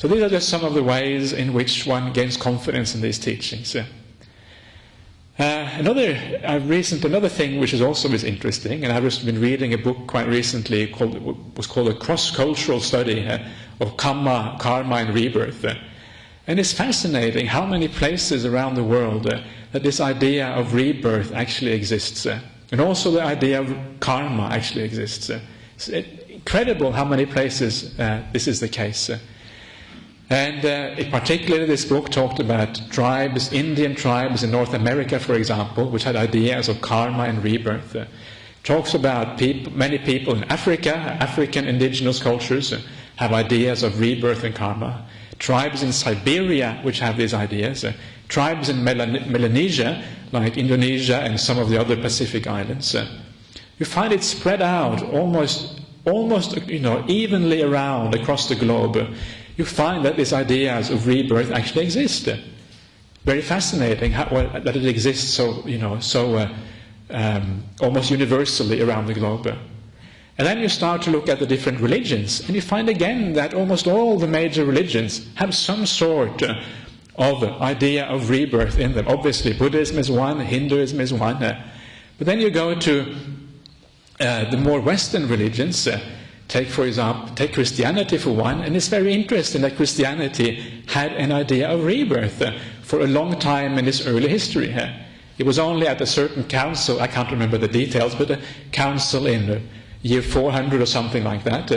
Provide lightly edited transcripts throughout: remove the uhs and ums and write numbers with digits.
So these are just some of the ways in which one gains confidence in these teachings. Another thing which is also interesting, and I've just been reading a book quite recently was called A Cross-Cultural Study of Karma and Rebirth. And it's fascinating how many places around the world that this idea of rebirth actually exists. And also the idea of karma actually exists. It's incredible how many places this is the case. And in particular, this book talked about tribes, Indian tribes in North America, for example, which had ideas of karma and rebirth. Talks about many people in Africa, African indigenous cultures, have ideas of rebirth and karma. Tribes in Siberia, which have these ideas. Tribes in Melanesia, like Indonesia and some of the other Pacific islands. You find it spread out almost evenly around across the globe. You find that these ideas of rebirth actually exist. Very fascinating that it exists almost universally around the globe. And then you start to look at the different religions, and you find again that almost all the major religions have some sort of idea of rebirth in them. Obviously, Buddhism is one, Hinduism is one. But then you go to the more Western religions. Take Christianity for one, and it's very interesting that Christianity had an idea of rebirth for a long time in its early history. It was only at a certain council, I can't remember the details, but a council in year 400 or something like that,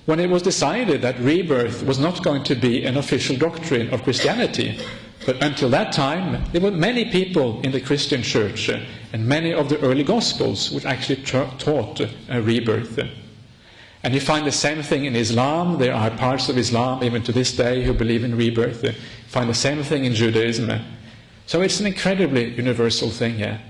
when it was decided that rebirth was not going to be an official doctrine of Christianity. But until that time, there were many people in the Christian church and many of the early Gospels which actually taught rebirth. And you find the same thing in Islam. There are parts of Islam, even to this day, who believe in rebirth. You find the same thing in Judaism. So it's an incredibly universal thing here.